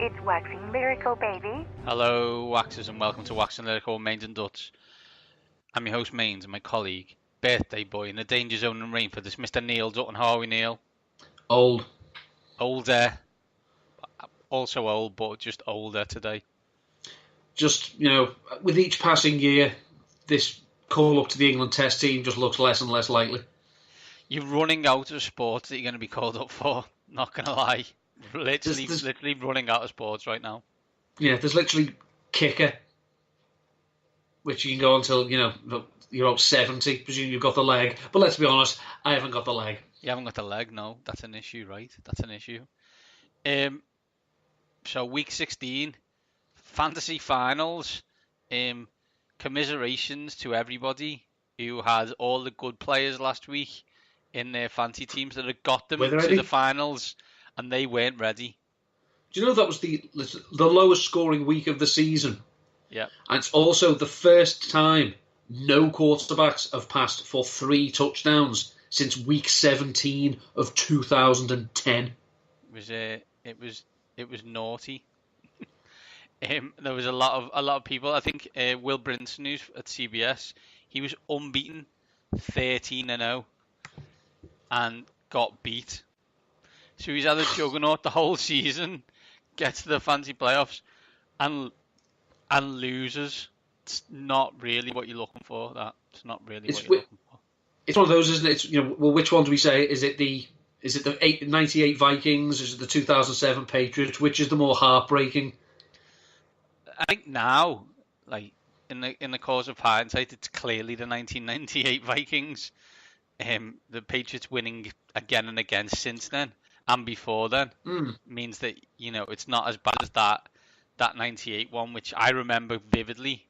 It's Waxing Lyrical, baby. Hello, Waxers, and welcome to Waxing Lyrical Mainz and Dutch. I'm your host, Mainz, and my colleague, birthday boy in the danger zone and Rainford, is Mr. Neil Dutton. How are we, Neil? Old. Older. Also old, but just older today. Just, with each passing year, this call up to the England Test team just looks less and less likely. You're running out of sports that you're going to be called up for, not going to lie. Literally running out of sports right now. Yeah, there's literally kicker, which you can go until, you're about 70, presuming you've got the leg. But let's be honest, I haven't got the leg. You haven't got the leg? No, that's an issue, right? That's an issue. So week 16, fantasy finals. Commiserations to everybody who had all the good players last week in their fantasy teams that had got them to the finals, and they weren't ready. Do you know that was the lowest scoring week of the season? Yeah. And it's also the first time no quarterbacks have passed for 3 touchdowns since week 17 of 2010. It was naughty. There was a lot of people. I think Will Brinson, who's at CBS, he was unbeaten, 13-0, and got beat. So he's had a juggernaut the whole season, gets to the fantasy playoffs, and loses. It's not really what you're looking for. It's not really what you're looking for. It's one of those, isn't it? It's, which one do we say? Is it the 98 Vikings? Is it the 2007 Patriots? Which is the more heartbreaking? I think now, like in the course of hindsight, it's clearly the 1998 Vikings. The Patriots winning again and again since then and before then means that it's not as bad as that 98 one, which I remember vividly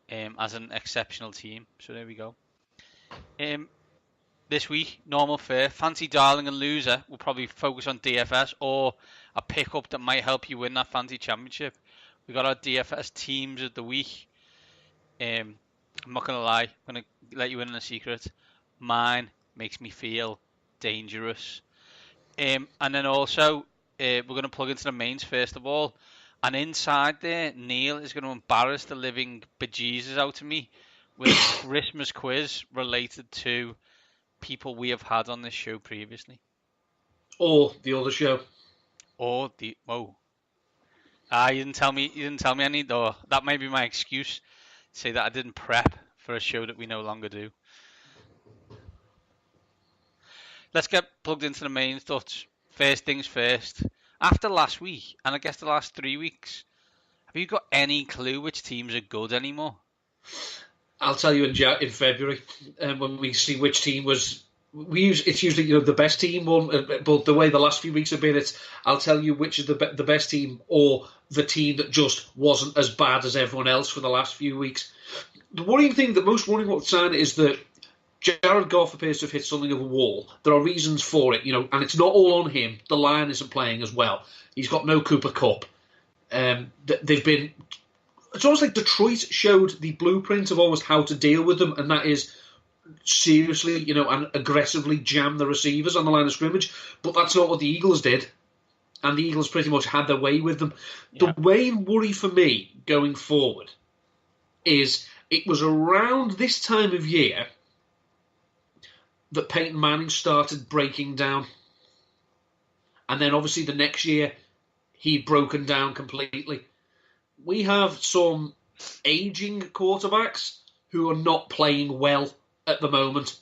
as an exceptional team. So there we go. This week, normal fare, fancy darling and loser. We'll probably focus on DFS or a pickup that might help you win that fancy championship. We got our DFS teams of the week. I'm not going to lie. I'm going to let you in on a secret. Mine makes me feel dangerous. And then also, we're going to plug into the mains first of all. And inside there, Neil is going to embarrass the living bejesus out of me with a Christmas quiz related to people we have had on this show previously. Or the other show. Or the... Whoa. You didn't tell me I need, or that may be my excuse. Say that I didn't prep for a show that we no longer do. Let's get plugged into the main stuff. First things first. After last week, and I guess the last 3 weeks, have you got any clue which teams are good anymore? I'll tell you in February when we see which team was. It's usually the best team one, but the way the last few weeks have been, I'll tell you which is the best team or the team that just wasn't as bad as everyone else for the last few weeks. The most worrying sign is that Jared Goff appears to have hit something of a wall. There are reasons for it, and it's not all on him. The line isn't playing as well. He's got no Cooper Kupp. They've been. It's almost like Detroit showed the blueprint of almost how to deal with them, and that is seriously, and aggressively jam the receivers on the line of scrimmage. But that's not what the Eagles did. And the Eagles pretty much had their way with them. Yeah. The main worry for me going forward is it was around this time of year that Peyton Manning started breaking down. And then obviously the next year, he'd broken down completely. We have some aging quarterbacks who are not playing well at the moment.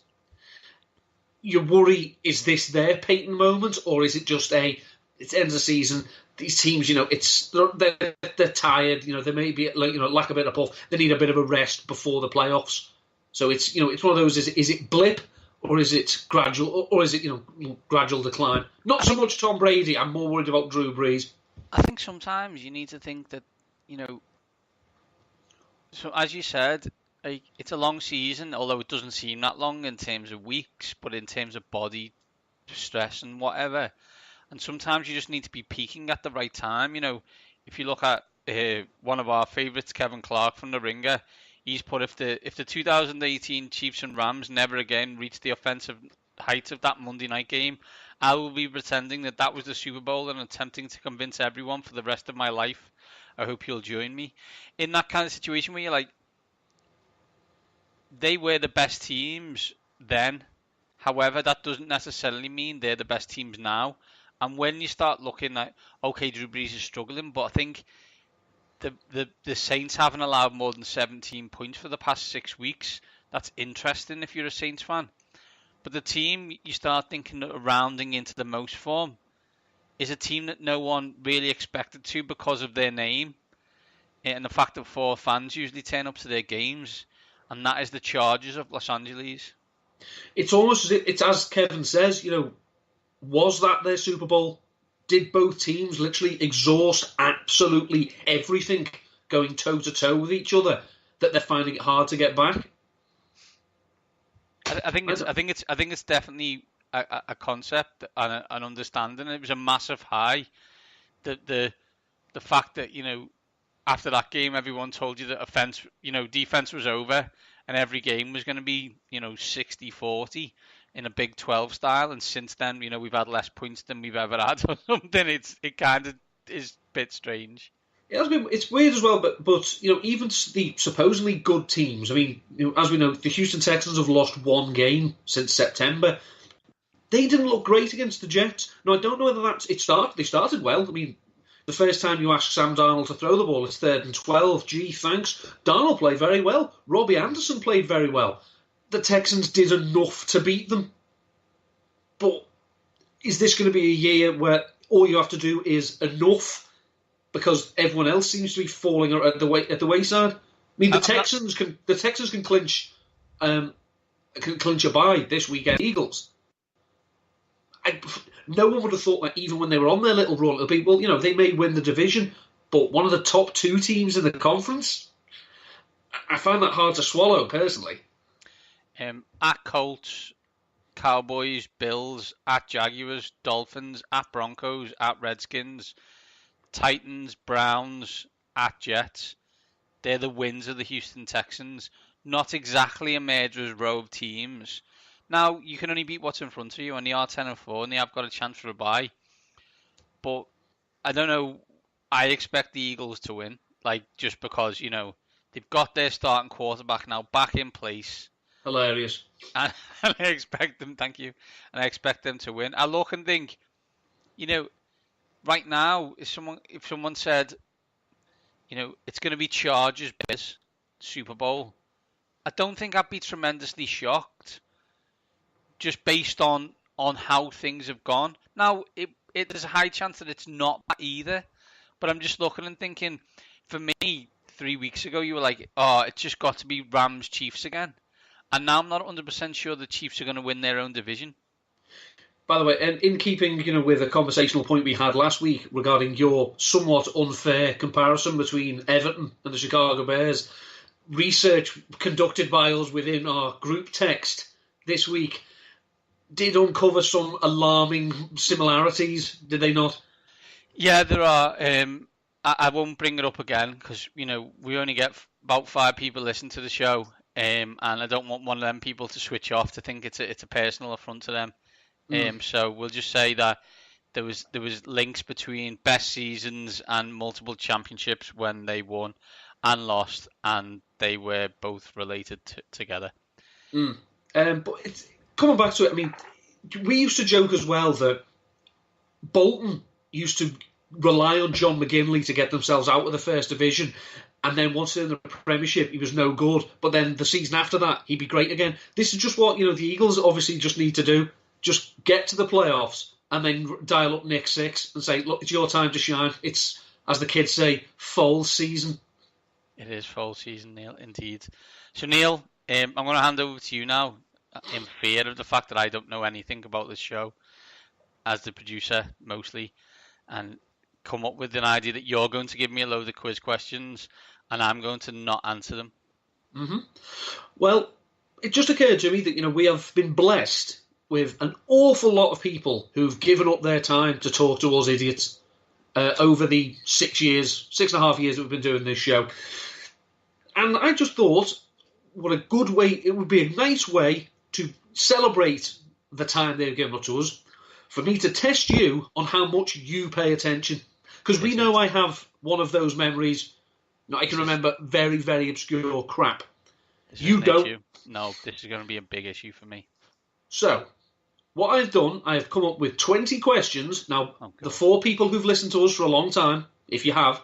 Your worry, is this their Peyton moment, or is it just it's end of the season, these teams, they're tired, they may be lack a bit of puff, they need a bit of a rest before the playoffs. So it's it's one of those, is it blip, or is it gradual, or is it gradual decline? Not so much Tom Brady, I'm more worried about Drew Brees. I think sometimes you need to think that, so as you said, it's a long season, although it doesn't seem that long in terms of weeks, but in terms of body stress and whatever. And sometimes you just need to be peaking at the right time. If you look at one of our favourites, Kevin Clark from The Ringer, he's put if the 2018 Chiefs and Rams never again reach the offensive heights of that Monday night game, I will be pretending that was the Super Bowl and attempting to convince everyone for the rest of my life. I hope you'll join me in that kind of situation where you're like, they were the best teams then. However, that doesn't necessarily mean they're the best teams now. And when you start looking at, okay, Drew Brees is struggling, but I think the Saints haven't allowed more than 17 points for the past 6 weeks. That's interesting if you're a Saints fan. But the team you start thinking of rounding into the most form is a team that no one really expected to because of their name and the fact that 4 fans usually turn up to their games, and that is the Chargers of Los Angeles. It's almost as if, it's as Kevin says, was that their Super Bowl? Did both teams literally exhaust absolutely everything going toe-to-toe with each other that they're finding it hard to get back? I think it's definitely a concept and an understanding. It was a massive high. The fact that after that game everyone told you that defense was over and every game was going to be 60-40 in a Big 12 style, and since then we've had less points than we've ever had or something. It kind of is a bit strange. It's weird as well, but even the supposedly good teams. I mean, as we know, the Houston Texans have lost 1 game since September. They didn't look great against the Jets. Now, I don't know whether they started well. I mean, the first time you ask Sam Darnold to throw the ball, it's 3rd and 12. Gee, thanks. Darnold played very well. Robbie Anderson played very well. The Texans did enough to beat them. But is this going to be a year where all you have to do is enough? Because everyone else seems to be falling at the wayside. I mean, the Texans can clinch a bye this weekend. Eagles. No one would have thought that even when they were on their little run, it'll be they may win the division, but one of the top 2 teams in the conference. I find that hard to swallow personally. At Colts, Cowboys, Bills, at Jaguars, Dolphins, at Broncos, at Redskins, Titans, Browns, at Jets. They're the wins of the Houston Texans. Not exactly a murderer's row of teams. Now, you can only beat what's in front of you, and they are 10-4, and they have got a chance for a bye. But I don't know. I expect the Eagles to win, just because they've got their starting quarterback now back in place. Hilarious. And I expect them. Thank you. And I expect them to win. I look and think, right now, if someone said, it's going to be Chargers Bears Super Bowl, I don't think I'd be tremendously shocked, just based on how things have gone. Now, there's a high chance that it's not that either, but I'm just looking and thinking, for me, 3 weeks ago, you were like, oh, it's just got to be Rams Chiefs again. And now I'm not 100% sure the Chiefs are going to win their own division. By the way, and in keeping with a conversational point we had last week regarding your somewhat unfair comparison between Everton and the Chicago Bears, research conducted by us within our group text this week did uncover some alarming similarities, did they not? Yeah, there are. I won't bring it up again because we only get about 5 people listen to the show, and I don't want one of them people to switch off to think it's a personal affront to them. So we'll just say that there was links between best seasons and multiple championships when they won and lost, and they were both related together. But coming back to it, I mean, we used to joke as well that Bolton used to rely on John McGinley to get themselves out of the First Division, and then once in the Premiership, he was no good. But then the season after that, he'd be great again. This is just what the Eagles obviously just need to do. Just get to the playoffs and then dial up Nick Six and say, look, it's your time to shine. It's, as the kids say, fall season. It is fall season, Neil, indeed. So, Neil, I'm going to hand over to you now in fear of the fact that I don't know anything about this show as the producer, mostly, and come up with an idea that you're going to give me a load of quiz questions and I'm going to not answer them. Mm-hmm. Well, it just occurred to me that, we have been blessed with an awful lot of people who've given up their time to talk to us idiots over the 6.5 years that we've been doing this show. And I just thought, what a good way, it would be a nice way to celebrate the time they've given up to us for me to test you on how much you pay attention. Because we know I have one of those memories. I can remember very, very obscure crap. You don't. Issue. No, this is going to be a big issue for me. So, what I've done, I've come up with 20 questions. Now, the 4 people who've listened to us for a long time, if you have,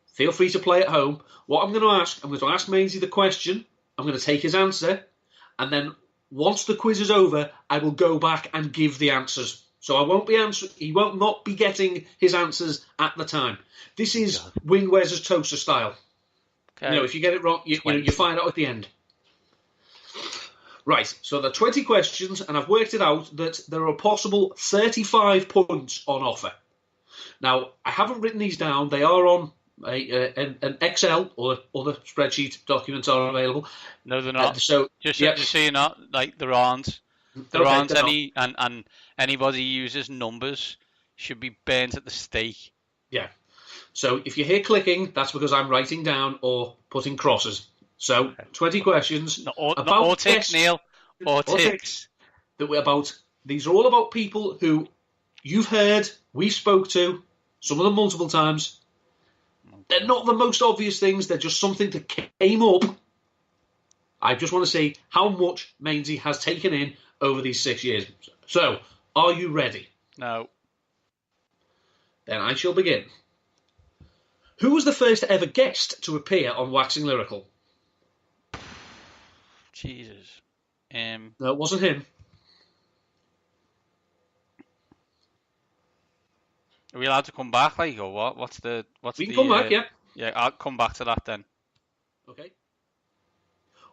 feel free to play at home. What I'm going to ask Mainsy the question. I'm going to take his answer. And then once the quiz is over, I will go back and give the answers. So I won't be he won't not be getting his answers at the time. This is Wing Wes's Toaster style. Okay. If you get it wrong, you find out at the end. Right, so there are 20 questions, and I've worked it out that there are a possible 35 points on offer. Now, I haven't written these down. They are on an Excel or other spreadsheet documents are available. No, they're not. Just so you know, there aren't. There aren't any, and anybody who uses numbers should be burnt at the stake. Yeah. So if you hear clicking, that's because I'm writing down or putting crosses. So 20 questions. Or ticks, Neil. Or ticks. These are all about people who you've heard, we spoke to, some of them multiple times. They're not the most obvious things. They're just something that came up. I just want to see how much Mainsy has taken in over these 6 years. So, are you ready? No. Then I shall begin. Who was the first ever guest to appear on Waxing Lyrical? Jesus. No, it wasn't him. Are we allowed to come back? Or what? We can come back, yeah. Yeah, I'll come back to that then. Okay.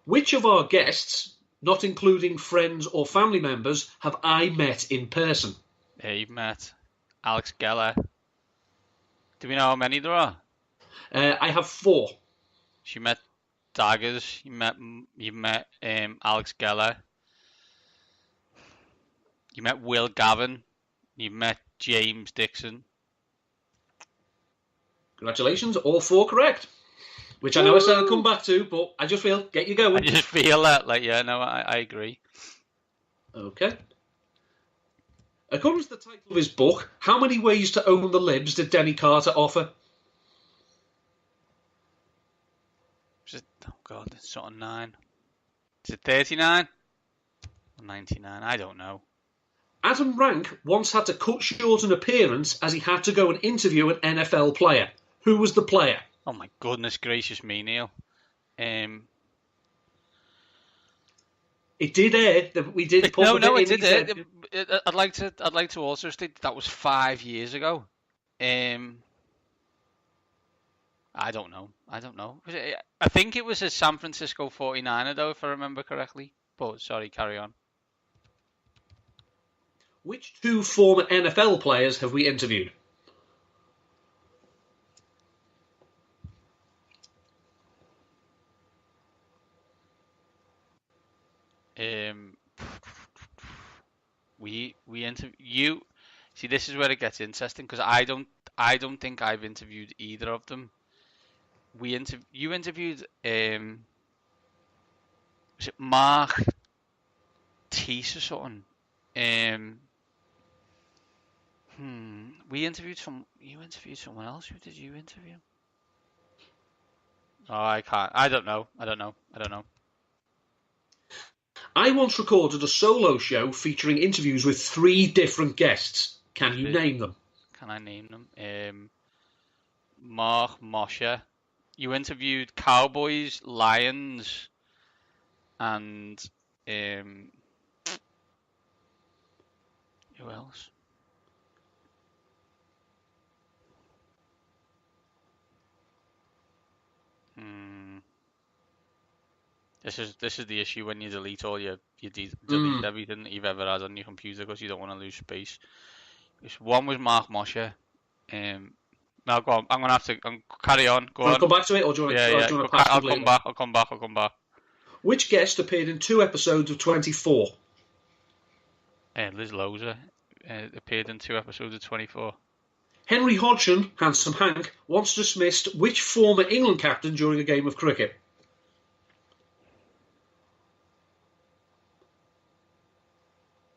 Which of our guests, not including friends or family members, have I met in person? Yeah, you've met Alex Geller. Do we know how many there are? I have 4. She met Daggers. You met Alex Geller. You met Will Gavin. You met James Dixon. Congratulations, all 4 correct. Which I know I said I'll come back to, but I just feel, get you going. I just feel that, I agree. Okay. According to the title of his book, how many ways to own the libs did Denny Carter offer? Oh God, it's sort of 9. Is it 39? Or 99? I don't know. Adam Rank once had to cut short an appearance as he had to go and interview an NFL player. Who was the player? Oh my goodness gracious me, Neil. It did air. We did put it did air. I'd like to also state that was 5 years ago. I don't know. I think it was a San Francisco 49er, though, if I remember correctly. But, sorry, carry on. Which 2 former NFL players have we interviewed? We interview you. See, this is where it gets interesting because I don't think I've interviewed either of them. You interviewed was it Mark Teese or something? You interviewed someone else. Who did you interview? Oh, I can't. I don't know. I once recorded a solo show featuring interviews with 3 different guests. Can you name them? Can I name them? Mark Mosher. You interviewed Cowboys, Lions, and who else? This is the issue when you delete all you delete everything that you've ever had on your computer because you don't want to lose space. One was Mark Mosher. Now go on. I'm gonna have to carry on. Go on. Come back to it, or do you want to pass I'll come back. Which guest appeared in 2 episodes of 24? Liz Loza appeared in 2 episodes of 24. Henry Hodgson, Handsome Hank, once dismissed which former England captain during a game of cricket?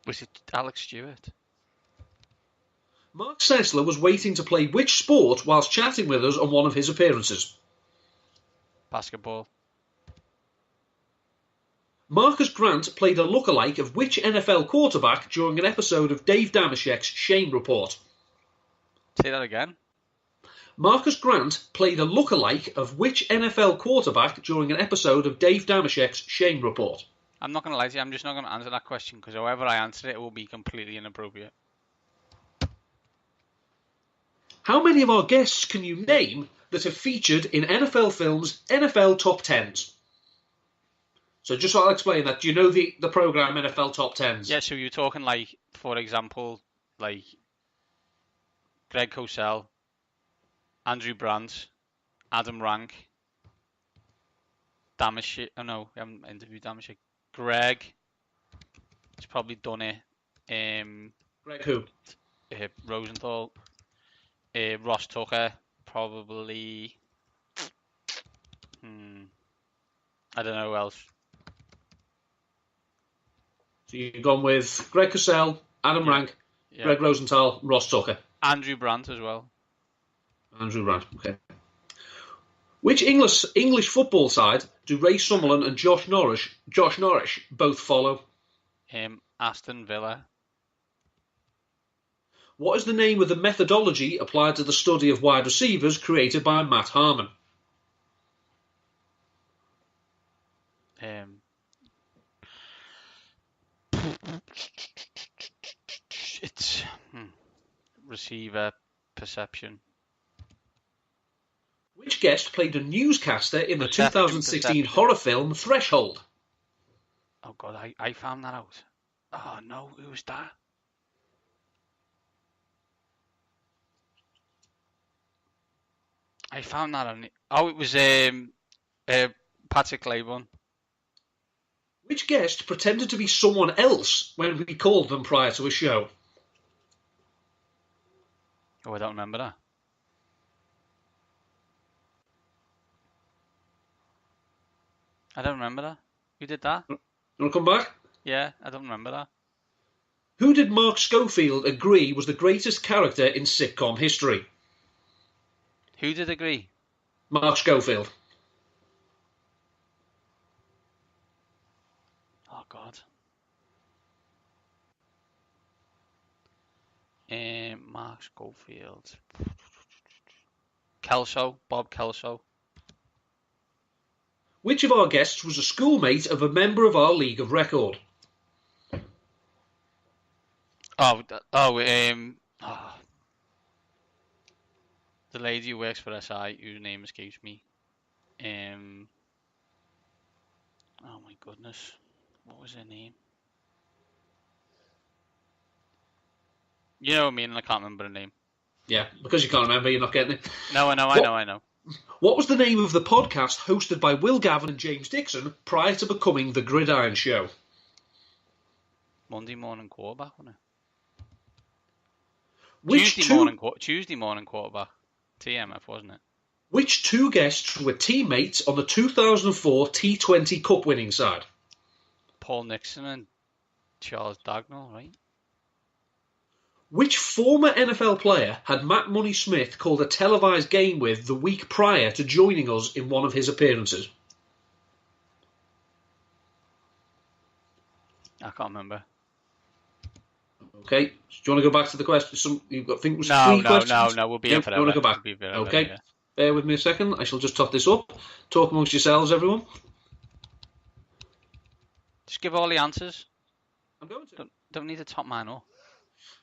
Was it Alex Stewart? Mark Sessler was waiting to play which sport whilst chatting with us on one of his appearances? Basketball. Marcus Grant played a lookalike of which NFL quarterback during an episode of Dave Damashek's Shame Report? Say that again. Marcus Grant played a lookalike of which NFL quarterback during an episode of Dave Damashek's Shame Report? I'm not going to lie to you, I'm just not going to answer that question because however I answer it will be completely inappropriate. How many of our guests can you name that have featured in NFL films' NFL Top 10s? So just so I'll explain that, do you know the programme NFL Top 10s? Yeah, so you're talking like, for example, like Greg Cosell, Andrew Brandt, Adam Rank, Damashek. Oh no, we haven't interviewed Damashek. Greg. He's probably done it. Greg who? Rosenthal. Ross Tucker. Probably. I don't know who else. So you've gone with Greg Cosell, Adam Rank, Greg Rosenthal, Ross Tucker. Andrew Brandt as well. Andrew Brandt, okay. Which English football side do Ray Summerlin and Josh Norris both follow? Aston Villa. What is the name of the methodology applied to the study of wide receivers created by Matt Harmon? It's receiver perception. Which guest played a newscaster in the 2016 horror film Threshold? Oh God, I found that out. Oh no, who was that? I found that on. Oh, it was Patrick Claiborne. Which guest pretended to be someone else when we called them prior to a show? Oh, I don't remember that. I don't remember that. Who did that? You want to come back? Yeah, I don't remember that. Who did Mark Schofield agree was the greatest character in sitcom history? Who did agree? Mark Schofield. Oh God. Mark Schofield. Kelso, Bob Kelso. Which of our guests was a schoolmate of a member of our League of Record? The lady who works for SI, whose name escapes me. Oh my goodness, what was her name? You know what I mean? I can't remember her name. Yeah, because you can't remember, you're not getting it. No, I know. What was the name of the podcast hosted by Will Gavin and James Dixon prior to becoming The Gridiron Show? Monday Morning Quarterback, wasn't it? Tuesday morning quarterback. TMF, wasn't it? Which two guests were teammates on the 2004 T20 Cup winning side? Paul Nixon and Charles Dagnall, right? Which former NFL player had Matt Money Smith called a televised game with the week prior to joining us in one of his appearances? I can't remember. Okay, do you want to go back to the question? You've got, three No, questions? we'll be in forever. You want to go back? Okay, yeah. Bear with me a second. I shall just top this up. Talk amongst yourselves, everyone. Just give all the answers. I'm going to. Don't need to top mine up.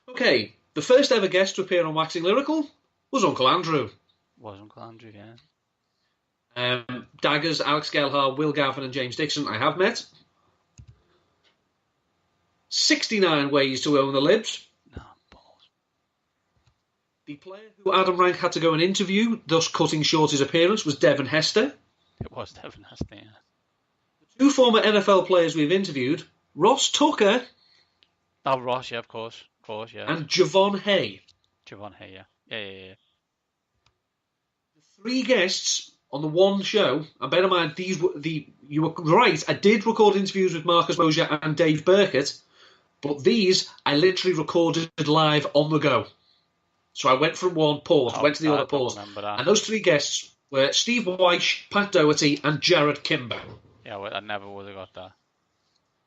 Okay, the first ever guest to appear on Waxing Lyrical was Uncle Andrew. Was Uncle Andrew, yeah. Daggers, Alex Gelhar, Will Gavin and James Dixon I have met. 69 ways to own the libs. No, balls. The player who Adam Rank had to go and interview, thus cutting short his appearance, was Devon Hester. It was Devon Hester, yeah. The two former NFL players we've interviewed, Ross Tucker. Oh, Ross, yeah, of course, yeah. And Javon Hay. Javon Hay, yeah. Yeah. The three guests on the one show, and bear in mind, you were right, I did record interviews with Marcus Mosier and Dave Burkett, but these I literally recorded live on the go. So I went from one, paused, went to the other, paused. And those 3 guests were Steve Wyche, Pat Doherty, and Jared Kimber. Yeah, I never would have got that.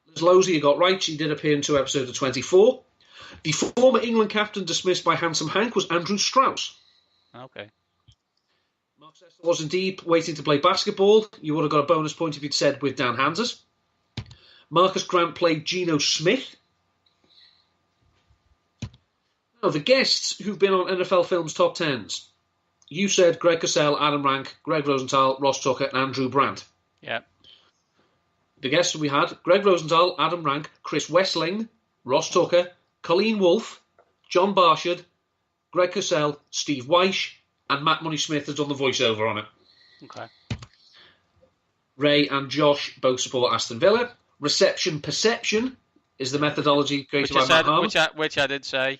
Liz Losey, you got right. She did appear in 2 episodes of 24. The former England captain dismissed by Handsome Hank was Andrew Strauss. Okay. Mark Sester was indeed waiting to play basketball. You would have got a bonus point if you'd said with Dan Hanses. Marcus Grant played Geno Smith. Now, the guests who've been on NFL Films Top 10s. You said Greg Cosell, Adam Rank, Greg Rosenthal, Ross Tucker, and Andrew Brandt. Yeah. The guests we had, Greg Rosenthal, Adam Rank, Chris Wessling, Ross Tucker, Colleen Wolfe, John Barshard, Greg Cosell, Steve Wyche, and Matt Money Smith has done the voiceover on it. Okay. Ray and Josh both support Aston Villa. Reception Perception is the methodology created by Matt Harmon. Which I did say.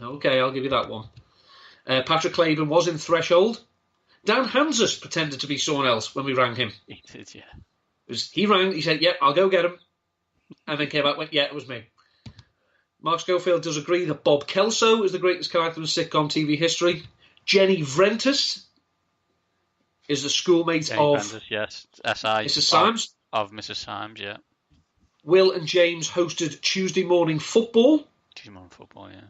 Okay, I'll give you that one. Patrick Claydon was in Threshold. Dan Hanses pretended to be someone else when we rang him. He did, yeah. He rang, he said, I'll go get him. And then came back and went, it was me. Mark Schofield does agree that Bob Kelso is the greatest character in sitcom TV history. Jenny Vrentas is the schoolmate of Vrentas, yes. S.I. Mrs. Symes. Of Mrs. Symes, yeah. Will and James hosted Tuesday Morning Football. Tuesday Morning Football, yeah.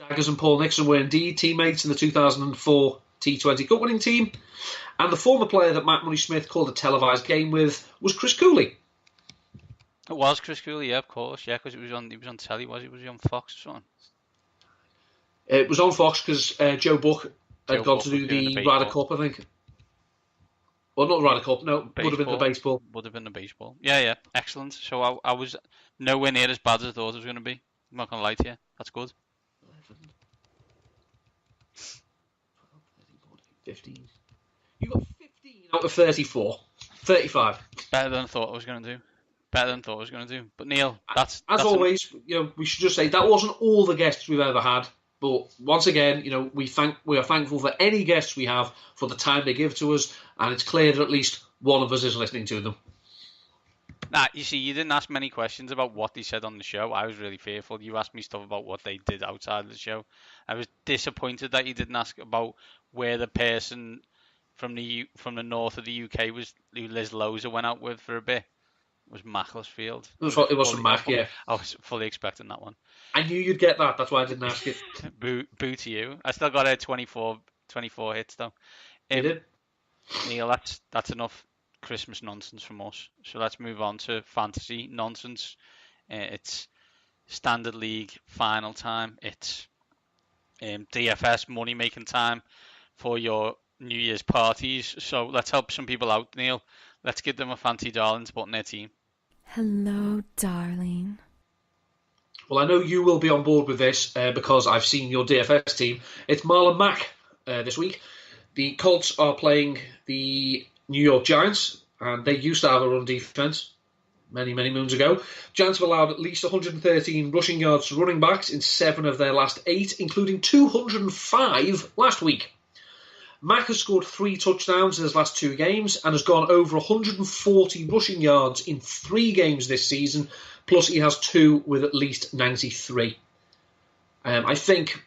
Daggers and Paul Nixon were indeed teammates in the 2004 T20 Cup winning team. And the former player that Matt Money Smith called a televised game with was Chris Cooley. It was Chris Cooley, yeah, of course, yeah, because he was on telly, was he on Fox or something? It was on Fox because Joe Buck had gone to do the Ryder Cup, I think. Well, not the Ryder Cup, no, baseball. Would have been the baseball. Would have been the baseball. Yeah, excellent. So I was nowhere near as bad as I thought it was going to be. I'm not going to lie to you. That's good. 15. You got 15 out of 34. 35. Better than I thought I was going to do. But Neil, that's always, we should just say that wasn't all the guests we've ever had. But once again, we are thankful for any guests we have for the time they give to us, and it's clear that at least one of us is listening to them. Nah, you see, you didn't ask many questions about what they said on the show. I was really fearful. You asked me stuff about what they did outside of the show. I was disappointed that you didn't ask about where the person from the north of the UK was, who Liz Loza went out with for a bit. It was Macclesfield. It was from Mac, yeah. I was fully expecting that one. I knew you'd get that. That's why I didn't ask it. Boo to you. I still got 24 hits though. You did? Neil, that's enough Christmas nonsense from us. So let's move on to fantasy nonsense. It's Standard League final time. It's DFS money making time for your New Year's parties. So let's help some people out, Neil. Let's give them a fancy darling to put in their team. Hello, darling. Well, I know you will be on board with this because I've seen your DFS team. It's Marlon Mack this week. The Colts are playing the New York Giants, and they used to have a run defense many, many moons ago. Giants have allowed at least 113 rushing yards to running backs in 7 of their last 8, including 205 last week. Mack has scored 3 touchdowns in his last 2 games and has gone over 140 rushing yards in 3 games this season, plus he has 2 with at least 93. I think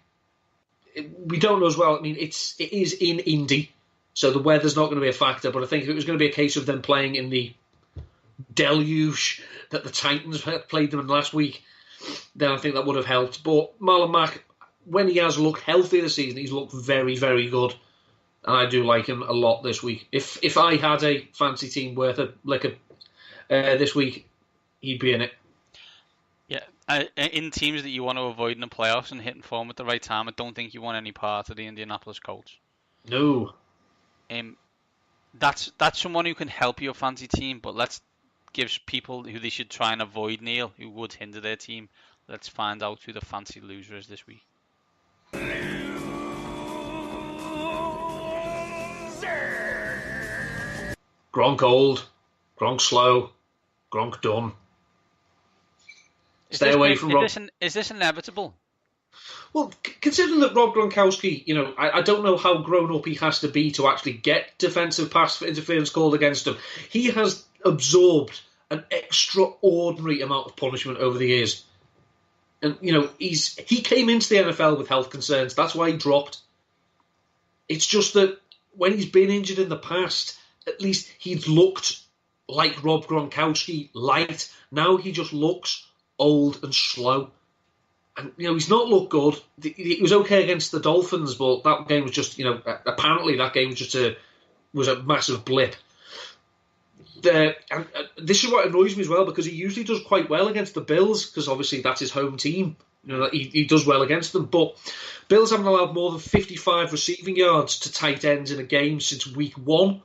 we don't know as well. I mean, it is in Indy, so the weather's not going to be a factor, but I think if it was going to be a case of them playing in the deluge that the Titans played them in last week, then I think that would have helped. But Marlon Mack, when he has looked healthy this season, he's looked very, very good. And I do like him a lot this week. If I had a fancy team worth a liquor this week, he'd be in it. Yeah, in teams that you want to avoid in the playoffs and hitting form at the right time, I don't think you want any part of the Indianapolis Colts. No. That's someone who can help your fancy team, but let's give people who they should try and avoid, Neil, who would hinder their team. Let's find out who the fancy loser is this week. Gronk old, Gronk slow, Gronk done. Stay away from Rob. Is this inevitable? Well, considering that Rob Gronkowski, I don't know how grown up he has to be to actually get defensive pass interference called against him. He has absorbed an extraordinary amount of punishment over the years. And, he came into the NFL with health concerns. That's why he dropped. It's just that when he's been injured in the past, at least he'd looked like Rob Gronkowski, light. Now he just looks old and slow. And, he's not looked good. He was okay against the Dolphins, but that game was just, apparently that game was a massive blip. And this is what annoys me as well, because he usually does quite well against the Bills, because obviously that's his home team. He does well against them. But Bills haven't allowed more than 55 receiving yards to tight ends in a game since week 1, and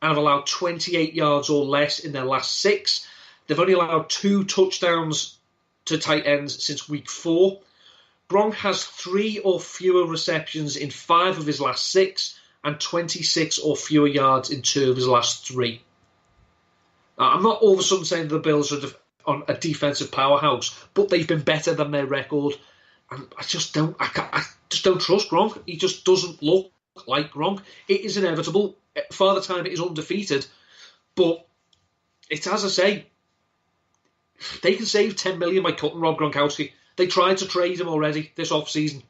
have allowed 28 yards or less in their last 6. They've only allowed 2 touchdowns to tight ends since week 4. Gronk has 3 or fewer receptions in 5 of his last 6, and 26 or fewer yards in 2 of his last 3. I'm not all of a sudden saying the Bills are on a defensive powerhouse, but they've been better than their record. And I just don't trust Gronk. He just doesn't look like Gronk. It is inevitable. Father Time is undefeated, but it's as I say. They can save $10 million by cutting Rob Gronkowski. They tried to trade him already this off-season.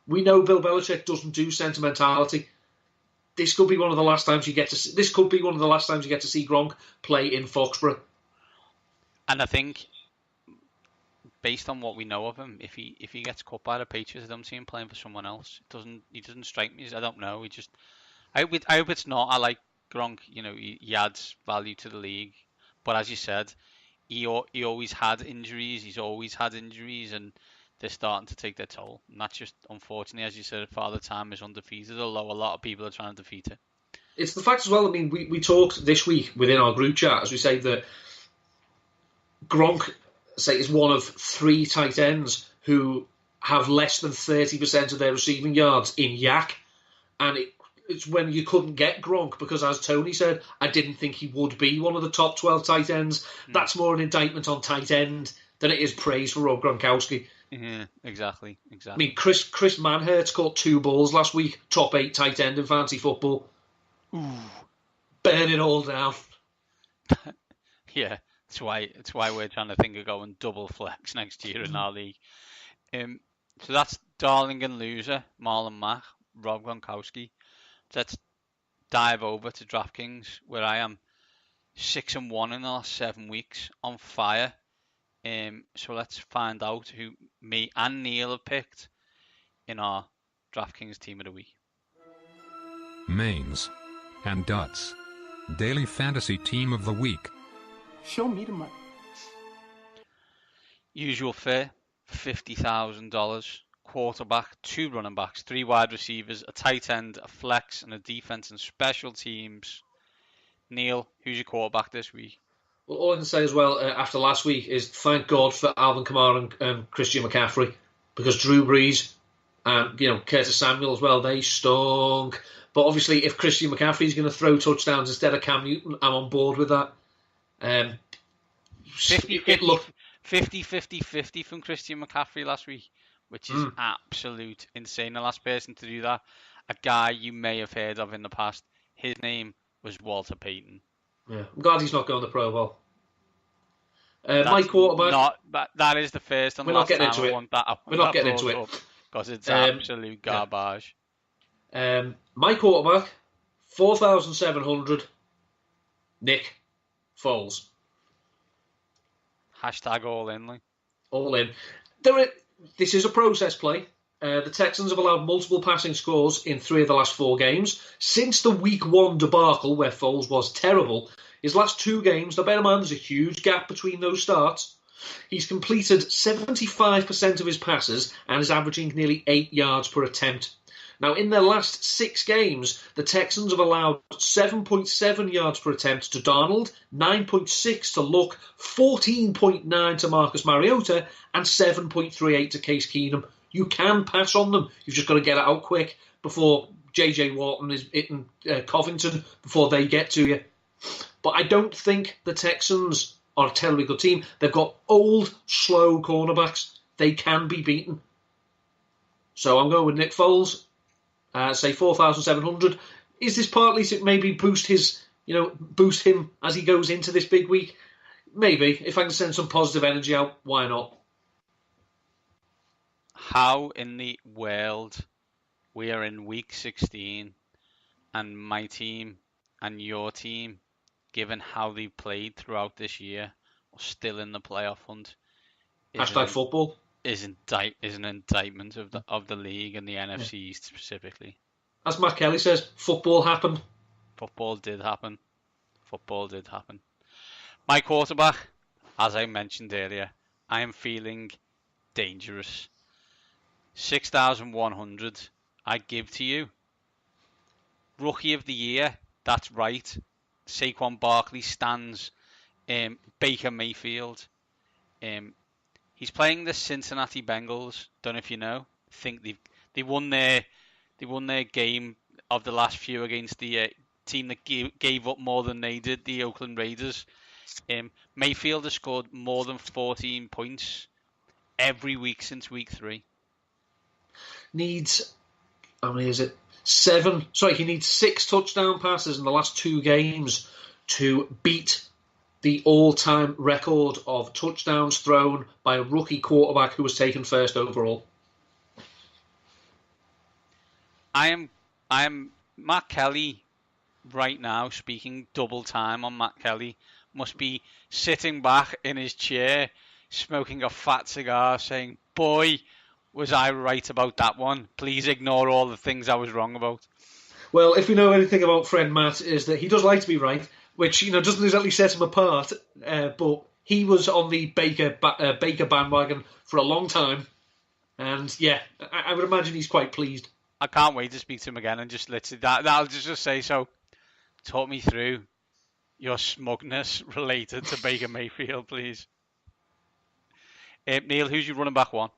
We know Bill Belichick doesn't do sentimentality. This could be one of the last times you get to see Gronk play in Foxborough. And I think, based on what we know of him, if he gets cut by the Patriots, I don't see him playing for someone else. He doesn't strike me as, I don't know. I hope it's not. I like Gronk. He adds value to the league. But as you said, he always had injuries. He's always had injuries, and they're starting to take their toll. And that's just, unfortunately, as you said, Father Time is undefeated, although a lot of people are trying to defeat it. It's the fact as well, we talked this week within our group chat, as we say, that Gronk, is one of 3 tight ends who have less than 30% of their receiving yards in yak. And it's when you couldn't get Gronk, because as Tony said, I didn't think he would be one of the top 12 tight ends. That's more an indictment on tight end than it is praise for Rob Gronkowski. Mm-hmm. Exactly. Chris Manhertz caught 2 balls last week, top 8 tight end in fantasy football. Ooh. Burn it all down. Yeah, that's why we're trying to think of going double flex next year in our league. So that's darling and loser, Marlon Mack, Rob Gronkowski. Let's dive over to DraftKings, where I am 6-1 in the last 7 weeks, on fire. So let's find out who me and Neil have picked in our DraftKings Team of the Week. Mainz and Dut's Daily Fantasy Team of the Week. Show me the money. Usual fare, $50,000. Quarterback, 2 running backs, 3 wide receivers, a tight end, a flex, and a defense and special teams. Neil, who's your quarterback this week? Well, all I can say as well after last week is thank God for Alvin Kamara and Christian McCaffrey, because Drew Brees and Curtis Samuel as well, they stunk. But obviously, if Christian McCaffrey is going to throw touchdowns instead of Cam Newton, I'm on board with that. 50-50-50 from Christian McCaffrey last week, which is absolute insane. The last person to do that, a guy you may have heard of in the past, his name was Walter Payton. Yeah, I'm glad he's not going to Pro Bowl. My quarterback... that is the first and last time I want that. We're not getting into it. Because it's absolute garbage. My quarterback, 4,700, Nick Foles. Hashtag all in, like. All in. This is a process play. The Texans have allowed multiple passing scores in 3 of the last 4 games. Since the Week 1 debacle, where Foles was terrible, his last 2 games, now bear in mind there's a huge gap between those starts, he's completed 75% of his passes and is averaging nearly 8 yards per attempt. Now, in their last 6 games, the Texans have allowed 7.7 yards per attempt to Darnold, 9.6 to Luck, 14.9 to Marcus Mariota, and 7.38 to Case Keenum. You can pass on them. You've just got to get it out quick before J.J. Watt is hitting Covington, before they get to you. But I don't think the Texans are a terribly good team. They've got old, slow cornerbacks. They can be beaten. So I'm going with Nick Foles. Say 4,700. Is this partly to maybe boost him as he goes into this big week? Maybe. If I can send some positive energy out, why not? How in the world we are in week 16 and my team and your team, given how they played throughout this year, are still in the playoff hunt Hashtag football. is an indictment of the league and the NFC East specifically. As Matt Kelly says, football happened. Football did happen. Football did happen. My quarterback, as I mentioned earlier, I am feeling dangerous. 6,100 I give to you. Rookie of the year, that's right. Saquon Barkley stands. Baker Mayfield. He's playing the Cincinnati Bengals. Don't know if you know. Think they won their game of the last few against the team that gave up more than they did, the Oakland Raiders. Mayfield has scored more than 14 points every week since week 3. Needs, how many is it? 7. Sorry, he needs 6 touchdown passes in the last 2 games to beat the all-time record of touchdowns thrown by a rookie quarterback who was taken first overall. I am Matt Kelly right now, speaking double time on Matt Kelly, must be sitting back in his chair, smoking a fat cigar, saying, "Boy, was I right about that one. Please ignore all the things I was wrong about." Well, if we know anything about friend Matt, is that he does like to be right, which doesn't exactly set him apart. But he was on the Baker bandwagon for a long time, and yeah, I would imagine he's quite pleased. I can't wait to speak to him again and just literally that'll just say so. Talk me through your smugness related to Baker Mayfield, please. Neil, who's your running back one?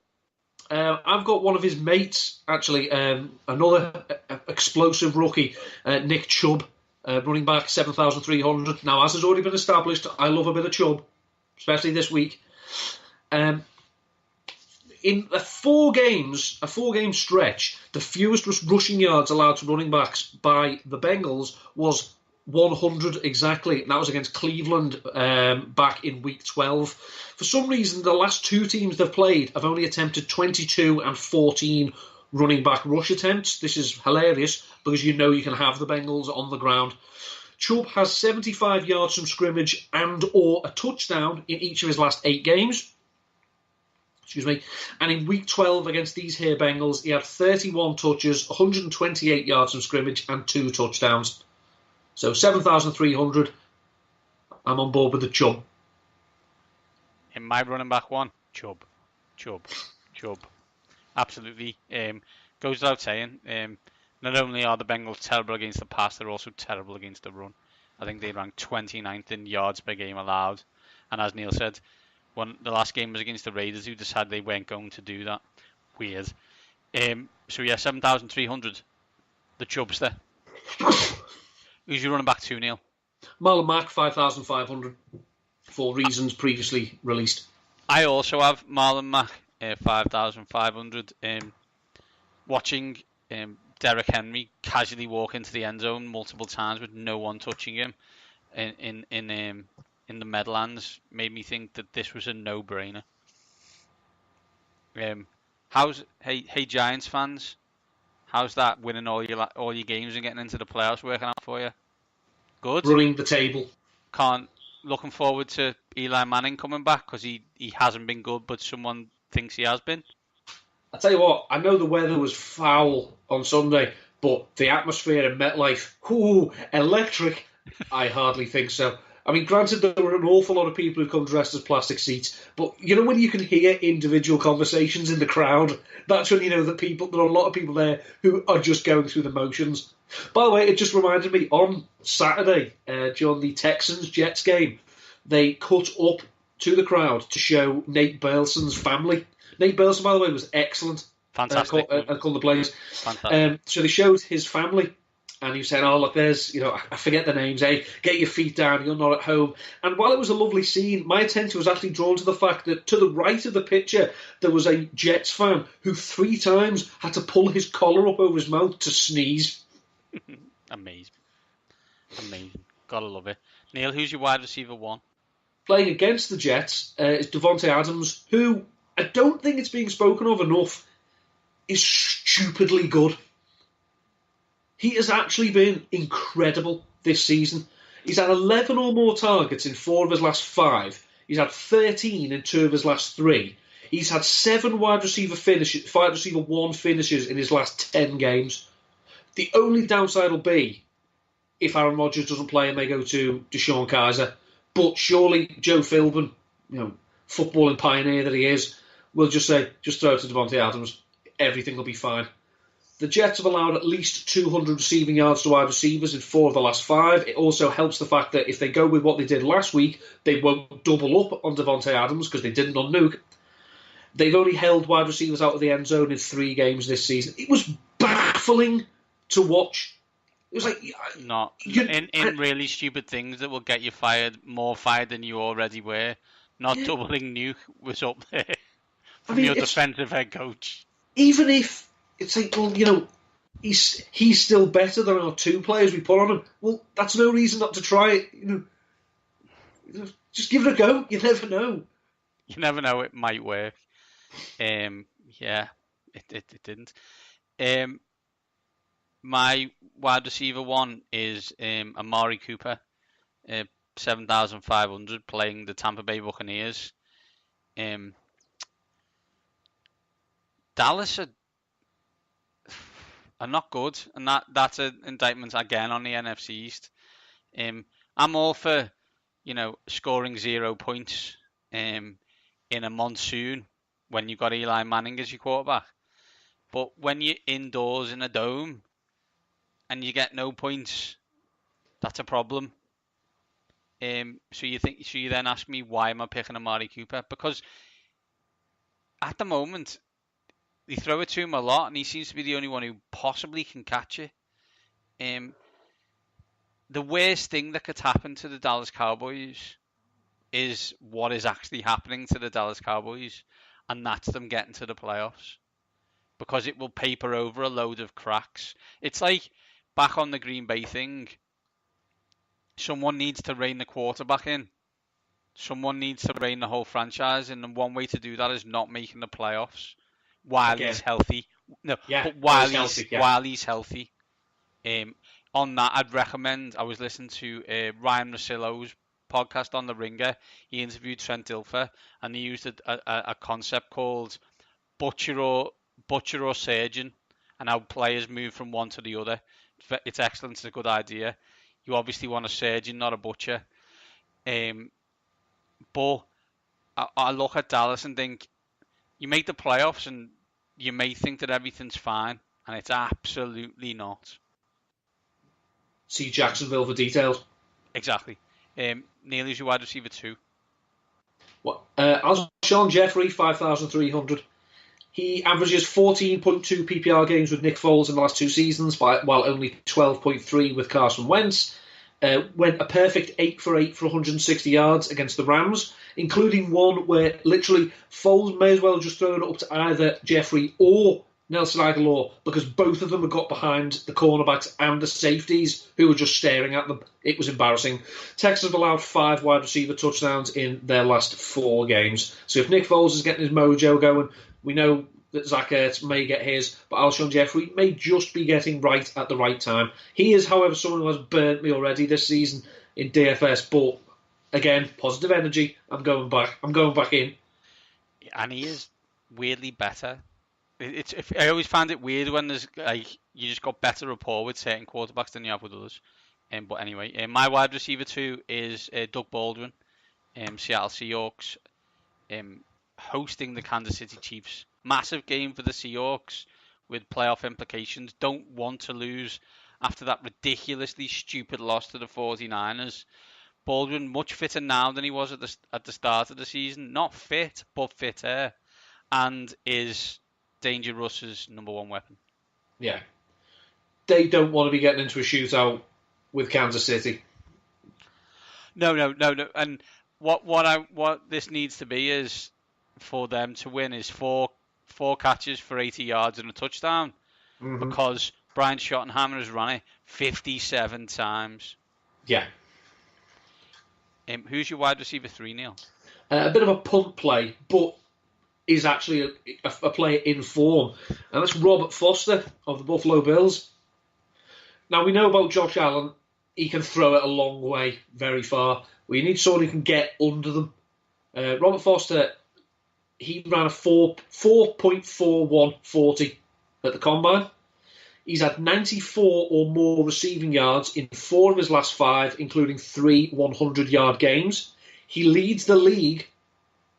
I've got one of his mates, actually, another explosive rookie, Nick Chubb, running back, 7,300. Now, as has already been established, I love a bit of Chubb, especially this week. In a 4-game stretch, the fewest rushing yards allowed to running backs by the Bengals was 100 exactly. And that was against Cleveland back in week 12. For some reason, the last 2 teams they've played have only attempted 22 and 14 running back rush attempts. This is hilarious because you know you can have the Bengals on the ground. Chubb has 75 yards from scrimmage and or a touchdown in each of his last 8 games. Excuse me. And in week 12 against these here Bengals, he had 31 touches, 128 yards from scrimmage and 2 touchdowns. So 7,300. I'm on board with the Chubb. In my running back one, Chubb. Absolutely. Goes without saying. Not only are the Bengals terrible against the pass, they're also terrible against the run. I think they ranked 29th in yards per game allowed. And as Neil said, the last game was against the Raiders, who decided they weren't going to do that. Weird. So yeah, 7,300. The Chubbster. Who's your running back to, Neil? Marlon Mack, 5,500 for reasons previously released. I also have Marlon Mack, 5,500. Watching Derrick Henry casually walk into the end zone multiple times with no one touching him in the Meadowlands made me think that this was a no-brainer. Hey Giants fans? How's that winning all your games and getting into the playoffs working out for you? Good. Running the table. Looking forward to Eli Manning coming back because he hasn't been good, but someone thinks he has been. I tell you what, I know the weather was foul on Sunday, but the atmosphere in MetLife, electric. I hardly think so. I mean, granted, there were an awful lot of people who come dressed as plastic seats, but you know when you can hear individual conversations in the crowd, that's when you know that there are a lot of people there who are just going through the motions. By the way, it just reminded me, on Saturday, during the Texans-Jets game, they cut up to the crowd to show Nate Burleson's family. Nate Burleson, by the way, was excellent. Fantastic. Calling the players. Fantastic. So they showed his family. And he said, "Oh, look, there's, I forget the names, get your feet down, you're not at home." And while it was a lovely scene, my attention was actually drawn to the fact that to the right of the picture, there was a Jets fan who 3 times had to pull his collar up over his mouth to sneeze. Amazing. Gotta love it. Neil, who's your wide receiver one? Playing against the Jets is Devontae Adams, who I don't think it's being spoken of enough is stupidly good. He has actually been incredible this season. He's had 11 or more targets in 4 of his last 5. He's had 13 in 2 of his last 3. He's had 7 wide receiver 1 finishes in his last 10 games. The only downside will be if Aaron Rodgers doesn't play and they go to DeShone Kizer. But surely Joe Philbin, footballing pioneer that he is, will just say, just throw it to Davante Adams. Everything will be fine. The Jets have allowed at least 200 receiving yards to wide receivers in 4 of the last 5. It also helps the fact that if they go with what they did last week, they won't double up on Davante Adams because they didn't on Nuke. They've only held wide receivers out of the end zone in 3 games this season. It was baffling to watch. It was like... In really stupid things that will get you more fired than you already were. Not doubling Nuke was up there from your defensive head coach. Even if it's like, well, he's still better than our 2 players we put on him. Well, that's no reason not to try it. Just give it a go. You never know. You never know. It might work. It didn't. My wide receiver 1 is Amari Cooper, 7,500, playing the Tampa Bay Buccaneers. Dallas are not good, and that's an indictment again on the NFC East. I'm all for, scoring 0 points in a monsoon when you've got Eli Manning as your quarterback. But when you're indoors in a dome and you get no points, that's a problem. So you then ask me, why am I picking Amari Cooper? Because at the moment, they throw it to him a lot, and he seems to be the only one who possibly can catch it. The worst thing that could happen to the Dallas Cowboys is what is actually happening to the Dallas Cowboys, and that's them getting to the playoffs, because it will paper over a load of cracks. It's like back on the Green Bay thing. Someone needs to rein the quarterback in. Someone needs to rein the whole franchise in, and one way to do that is not making the playoffs while he's healthy. No, but while he's healthy. On that, I'd recommend. I was listening to Ryan Russillo's podcast on The Ringer. He interviewed Trent Dilfer, and he used a concept called butcher or surgeon, and how players move from one to the other. It's excellent. It's a good idea. You obviously want a surgeon, not a butcher. But I look at Dallas and think, you make the playoffs and you may think that everything's fine, and it's absolutely not. See Jacksonville for details. Exactly. Neil, who's your wide receiver 2? Alshon Jeffrey, 5,300. He averages 14.2 PPR games with Nick Foles in the last 2 seasons, while only 12.3 with Carson Wentz. Went a perfect 8 for 8 for 160 yards against the Rams, including one where literally Foles may as well just throw it up to either Jeffrey or Nelson Aguilar, because both of them had got behind the cornerbacks and the safeties who were just staring at them. It was embarrassing. Texans have allowed 5 wide receiver touchdowns in their last 4 games. So if Nick Foles is getting his mojo going, we know that Zach Ertz may get his, but Alshon Jeffrey may just be getting right at the right time. He is, however, someone who has burnt me already this season in DFS, but again, positive energy. I'm going back in. And he is weirdly better. I always find it weird when there's you just got better rapport with certain quarterbacks than you have with others. But anyway, my wide receiver 2 is Doug Baldwin, Seattle Seahawks, hosting the Kansas City Chiefs. Massive game for the Seahawks with playoff implications. Don't want to lose after that ridiculously stupid loss to the 49ers. Baldwin much fitter now than he was at the start of the season. Not fit, but fitter, and is Dangerous's number 1 weapon. Yeah. They don't want to be getting into a shootout with Kansas City. No. And what this needs to be is for them to win is four catches for 80 yards and a touchdown, because Brian Schottenheimer has run it 57 times. Yeah. Who's your wide receiver 3, Neil? A bit of a punt play, but is actually a player in form. And that's Robert Foster of the Buffalo Bills. Now, we know about Josh Allen. He can throw it a long way, very far. We need someone who can get under them. Robert Foster, he ran a 4.4140 at the Combine. He's had 94 or more receiving yards in 4 of his last 5, including 3 100-yard games. He leads the league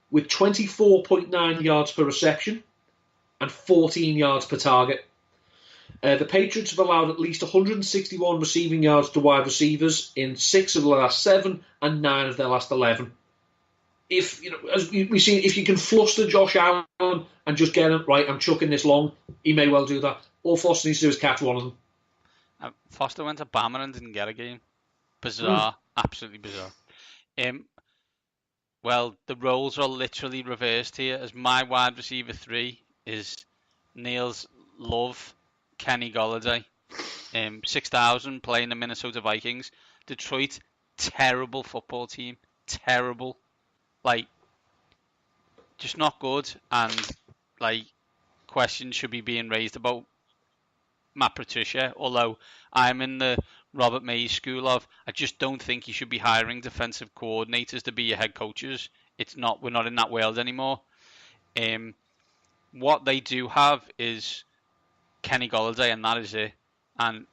with 24.9 yards per reception and 14 yards per target. The Patriots have allowed at least 161 receiving yards to wide receivers in 6 of the last 7 and 9 of their last 11. If as we see, if you can fluster Josh Allen and just get him right, I'm chucking this long. He may well do that. All Foster needs to do is catch one of them. Foster went to Bama and didn't get a game. Bizarre, absolutely bizarre. Well, the roles are literally reversed here. As my wide receiver 3 is Neil's love, Kenny Golladay. 6,000 playing the Minnesota Vikings. Detroit, terrible football team. Terrible. Like, just not good. And, like, questions should be being raised about Matt Patricia. Although I'm in the Robert Mays school of, I just don't think you should be hiring defensive coordinators to be your head coaches. We're not in that world anymore. What they do have is Kenny Golladay, and that is it. And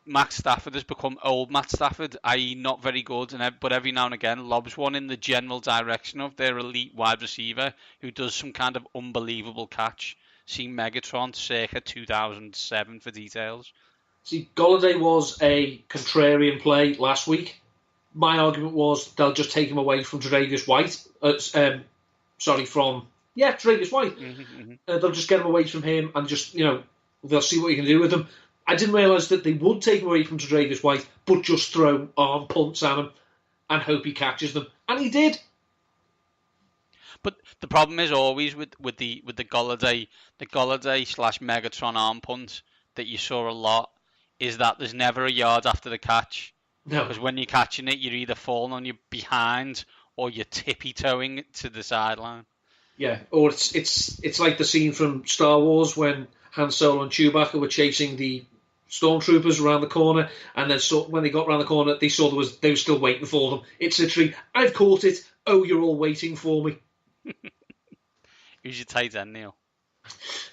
Matt Stafford has become old Matt Stafford, i.e. not very good, but every now and again lobs one in the general direction of their elite wide receiver who does some kind of unbelievable catch. See Megatron circa 2007 for details. See, Golladay was a contrarian play last week. My argument was they'll just take him away from Tre'Davious White. Tre'Davious White. They'll just get him away from him and just, they'll see what you can do with him. I didn't realise that they would take him away from Tre'Davious White, but just throw arm punts at him and hope he catches them. And he did. But the problem is always with the Golladay / Megatron arm punt that you saw a lot is that there's never a yard after the catch. No. Because when you're catching it, you're either falling on your behind or you're tippy-toeing to the sideline. Yeah, or it's like the scene from Star Wars when Han Solo and Chewbacca were chasing the stormtroopers around the corner, and then when they got around the corner, they saw they were still waiting for them. It's literally, I've caught it. Oh, you're all waiting for me. Who's your tight end, Neil?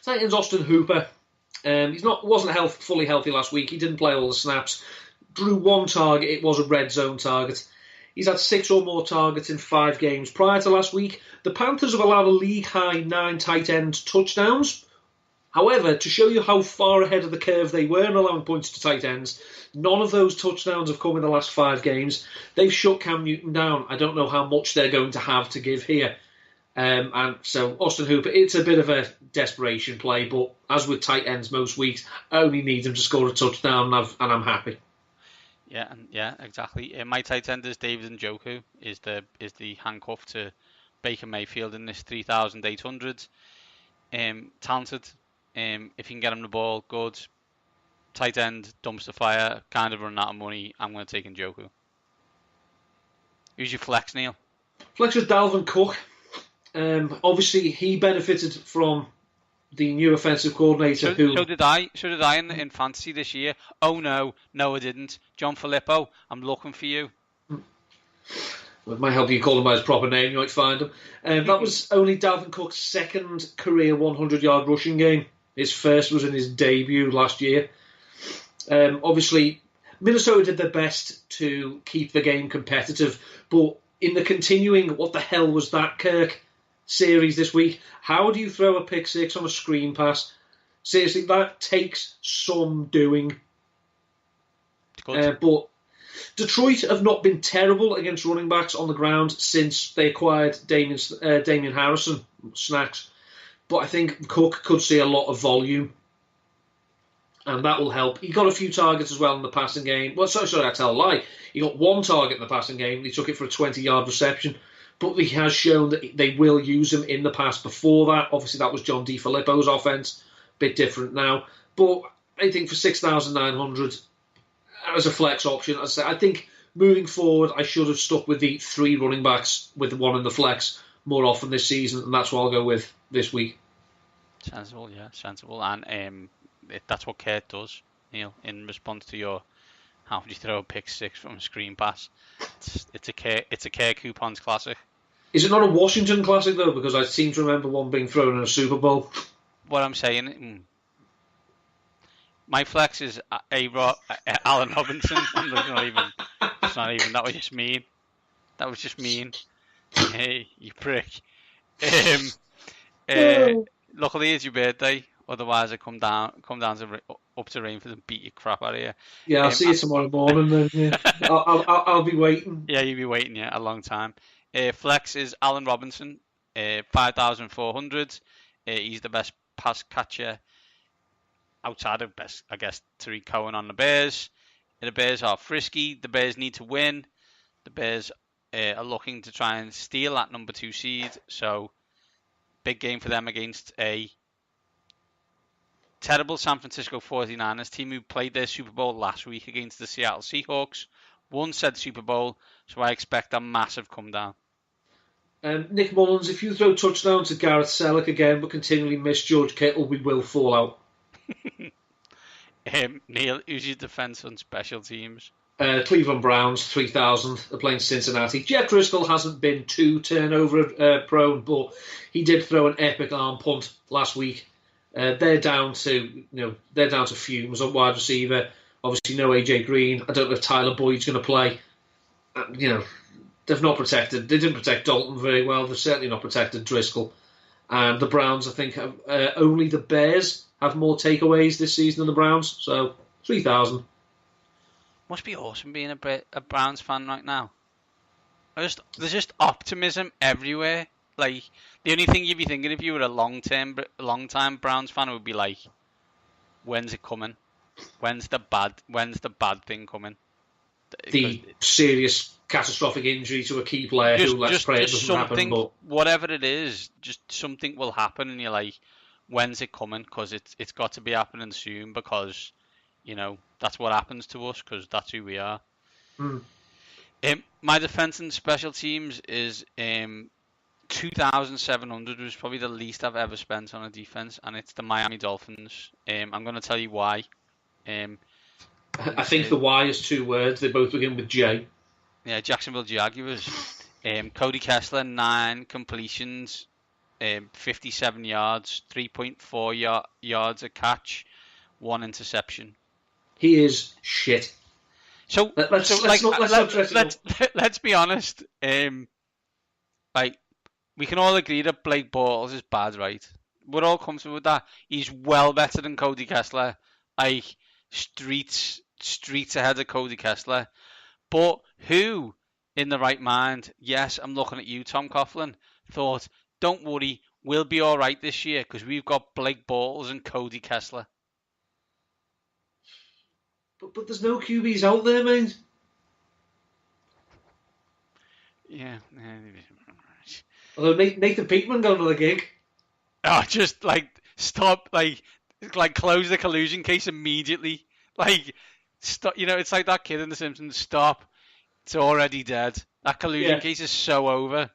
Tight end's Austin Hooper. Wasn't fully healthy last week. He didn't play all the snaps. Drew 1 target. It was a red zone target. He's had 6 or more targets in 5 games prior to last week. The Panthers have allowed a league-high 9 tight end touchdowns. However, to show you how far ahead of the curve they were in allowing points to tight ends, none of those touchdowns have come in the last 5 games. They've shut Cam Newton down. I don't know how much they're going to have to give here. And so Austin Hooper, it's a bit of a desperation play, but as with tight ends most weeks, I only need them to score a touchdown and I'm happy. Yeah, exactly. My tight end is David Njoku, is the handcuff to Baker Mayfield in this 3,800. Talented. If you can get him the ball, good. Tight end, dumpster fire, kind of run out of money. I'm going to take Njoku. Who's your flex, Neil? Flex is Dalvin Cook. Obviously, he benefited from the new offensive coordinator. So did I in fantasy this year. Oh no, I didn't. John Filippo, I'm looking for you. Well, it might help you call him by his proper name. You might find him. That was only Dalvin Cook's 2nd career 100-yard rushing game. His first was in his debut last year. Obviously, Minnesota did their best to keep the game competitive, but in the continuing, what the hell was that, Kirk, series this week, how do you throw a pick 6 on a screen pass? Seriously, that takes some doing. But Detroit have not been terrible against running backs on the ground since they acquired Damian Harrison, Snacks. But I think Cook could see a lot of volume, and that will help. He got a few targets as well in the passing game. Well, sorry, I tell a lie. He got 1 target in the passing game. He took it for a 20-yard reception. But he has shown that they will use him in the past before that. Obviously, that was John DeFilippo's offense. Bit different now. But I think for 6,900 as a flex option, I think moving forward, I should have stuck with the 3 running backs with 1 in the flex more often this season, and that's what I'll go with this week. Sensible, yeah, sensible. And that's what Kurt does, Neil, in response to your how would you throw a pick six from a screen pass. It's a Kurt Coupons classic. Is it not a Washington classic, though? Because I seem to remember one being thrown in a Super Bowl. What I'm saying, my flex is Allen Robinson. It's not even. That was just mean. Hey, you prick. Luckily, it's your birthday. Otherwise, I come down to up to Rainford and beat your crap out of you. Yeah, I'll see you tomorrow morning. Then, yeah. I'll be waiting. Yeah, you'll be waiting. Yeah, a long time. Flex is Allen Robinson, 5,400. He's the best pass catcher outside of best, I guess, Tariq Cohen on the Bears. The Bears are frisky. The Bears need to win. The Bears are looking to try and steal that number 2 seed. So, big game for them against a terrible San Francisco 49ers team who played their Super Bowl last week against the Seattle Seahawks. Won said Super Bowl, so I expect a massive come down. Nick Mullins, if you throw touchdown to Garrett Selleck again but continually miss George Kittle, we will fall out. Neil, who's your defence on special teams? Cleveland Browns, 3,000. They're playing Cincinnati. Jeff Driscoll hasn't been too turnover prone, but he did throw an epic arm punt last week. They're down to fumes on wide receiver. Obviously, no AJ Green. I don't know if Tyler Boyd's going to play. They've not protected. They didn't protect Dalton very well. They've certainly not protected Driscoll. And the Browns, I think, have, only the Bears have more takeaways this season than the Browns. So 3,000. Must be awesome being a Browns fan right now. There's just optimism everywhere. Like, the only thing you'd be thinking if you were a long-time Browns fan would be like, when's it coming? When's the bad thing coming? The serious catastrophic injury to a key player who let's pray it doesn't happen. But whatever it is, just something will happen, and you're like, when's it coming? Because it's got to be happening soon. Because that's what happens to us. Because that's who we are. My defense and special teams is 2,700, was probably the least I've ever spent on a defense, and it's the Miami Dolphins. I'm going to tell you why. I think the Y is 2 words. They both begin with J. Yeah, Jacksonville Jaguars. Cody Kessler, 9 completions, 57 yards, 3.4 yards a catch, 1 interception. He is shit. So let's be honest. We can all agree that Blake Bortles is bad, right? We're all comfortable with that. He's well better than Cody Kessler. Streets ahead of Cody Kessler. But who, in the right mind, yes, I'm looking at you, Tom Coughlin, thought, don't worry, we'll be all right this year because we've got Blake Bortles and Cody Kessler. But there's no QBs out there, mate. Yeah. Although Nathan Peterman got another gig. Oh, just stop, close the collusion case immediately. Stop. It's like that kid in The Simpsons. Stop. It's already dead. That collusion case is so over.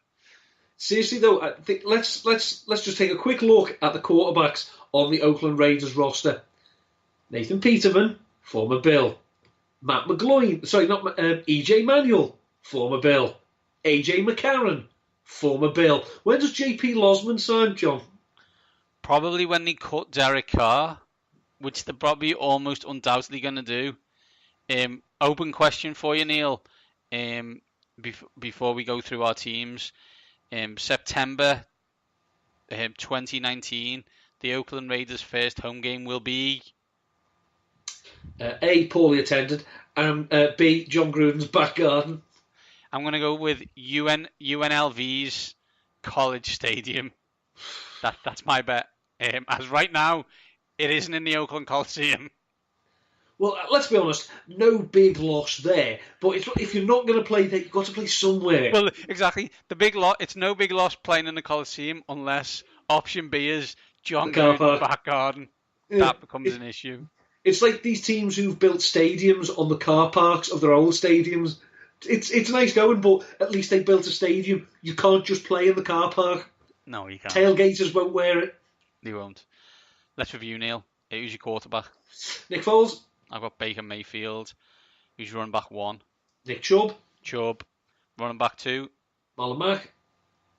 Seriously though, I think let's just take a quick look at the quarterbacks on the Oakland Raiders roster. Nathan Peterman, former Bill. Matt McGloin, EJ Manuel, former Bill. AJ McCarron, former Bill. When does JP Losman sign, John? Probably when they cut Derek Carr, which they're probably almost undoubtedly going to do. Open question for you, Neil. Before we go through our teams, September 2019, the Oakland Raiders' first home game will be A, poorly attended, and B, John Gruden's back garden. I'm going to go with UNLV's College Stadium. That's my bet. As right now, it isn't in the Oakland Coliseum. Well, let's be honest, no big loss there. But if you're not going to play there, you've got to play somewhere. Well, exactly. It's no big loss playing in the Coliseum unless option B is John Gruden's back garden. That becomes an issue. It's like these teams who've built stadiums on the car parks of their old stadiums It's nice going, but at least they built a stadium. You can't just play in the car park. No, you can't. Tailgaters won't wear it. They won't. Let's review, Neil. Who's your quarterback? Nick Foles. I've got Baker Mayfield. Who's your running back 1? Nick Chubb. Chubb. Running back 2. Marlon Mack.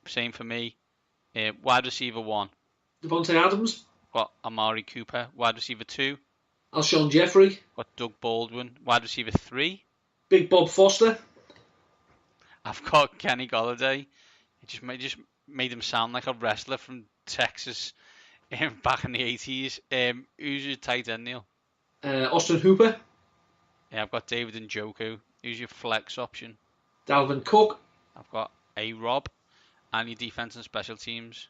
Same for me. Wide receiver 1. Devontae Adams. Got Amari Cooper. Wide receiver 2. Alshon Jeffrey. Got Doug Baldwin. Wide receiver 3. Big Bob Foster. I've got Kenny Golladay. It just made him sound like a wrestler from Texas back in the 80s. Who's your tight end, Neil? Austin Hooper. Yeah, I've got David Njoku. Who's your flex option? Dalvin Cook. I've got A-Rob. And your defense and special teams?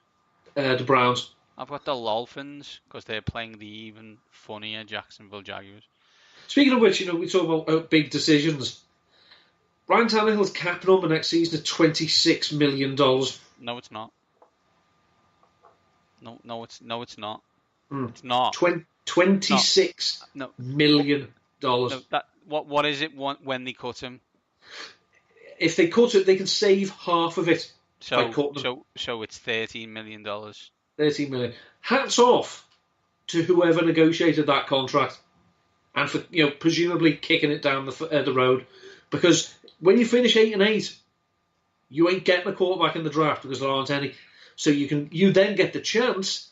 The Browns. I've got the Dolphins because they're playing the even funnier Jacksonville Jaguars. Speaking of which, we talk about big decisions. Ryan Tannehill's cap number next season is $26 million. No, it's not. No, it's not. It's not. $26 million. No, what is it when they cut him? If they cut it, they can save half of it. So it's $13 million. $13 million. Hats off to whoever negotiated that contract, and for presumably kicking it down the road, because when you finish 8-8, you ain't getting a quarterback in the draft because there aren't any. So you then get the chance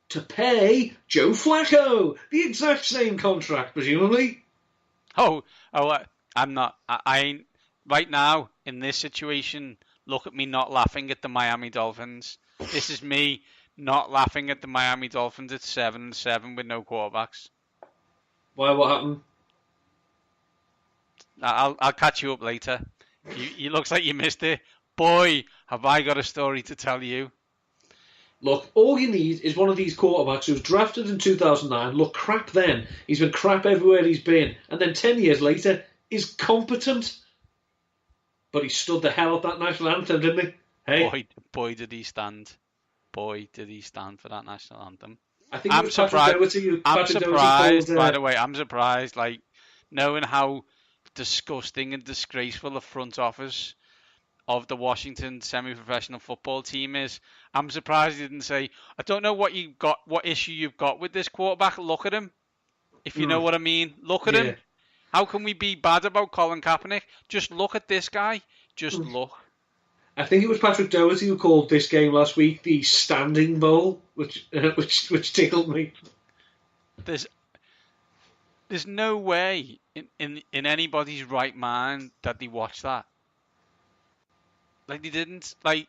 to pay Joe Flacco the exact same contract, presumably. I'm not. I ain't right now in this situation. Look at me not laughing at the Miami Dolphins. This is me not laughing at the Miami Dolphins at 7-7 with no quarterbacks. Why? What happened? I'll catch you up later. You looks like you missed it. Boy, have I got a story to tell you. Look, all you need is one of these quarterbacks who was drafted in 2009, looked crap then, he's been crap everywhere he's been, and then 10 years later is competent. But he stood the hell up that national anthem, didn't he? Hey, boy, did he stand. Boy, did he stand for that national anthem. I think I'm surprised. By the way, I'm surprised. Like, knowing how disgusting and disgraceful the front office of the Washington semi-professional football team is, I'm surprised he didn't say, I don't know what issue you've got with this quarterback. Look at him. If you know what I mean. Look at him. How can we be bad about Colin Kaepernick? Just look at this guy. Just look. I think it was Patrick Doherty who called this game last week the Standing Bowl, which tickled me. There's no way in anybody's right mind that they watched that. Like, they didn't. Like,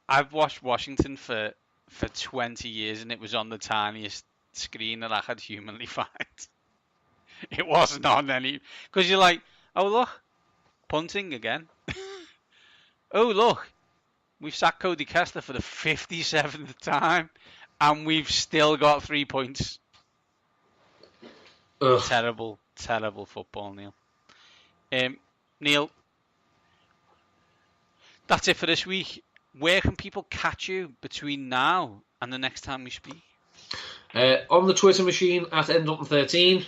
I've watched Washington for 20 years, and it was on the tiniest screen that I had humanly find. It wasn't on any, because you're like, oh look, punting again. Oh look, we've sacked Cody Kessler for the 57th time, and we've still got 3 points. Ugh. Terrible football, Neil. Neil, that's it for this week. Where can people catch you between now and the next time we speak? On the Twitter machine at N13.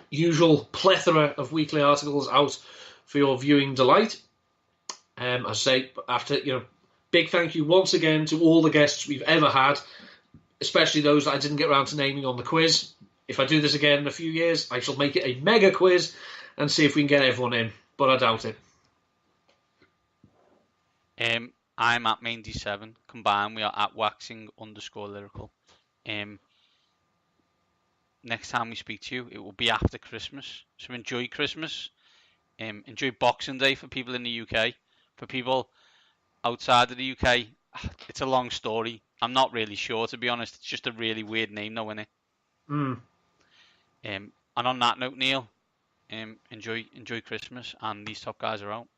Usual plethora of weekly articles out for your viewing delight. I say, after big thank you once again to all the guests we've ever had, especially those that I didn't get around to naming on the quiz. If I do this again in a few years, I shall make it a mega quiz and see if we can get everyone in, but I doubt it. I'm at Main D7. Combined, we are at waxing_lyrical. Next time we speak to you, it will be after Christmas. So enjoy Christmas. Enjoy Boxing Day for people in the UK. For people outside of the UK, it's a long story. I'm not really sure, to be honest. It's just a really weird name, though, isn't it? And on that note, Neil, enjoy Christmas, and these top guys are out.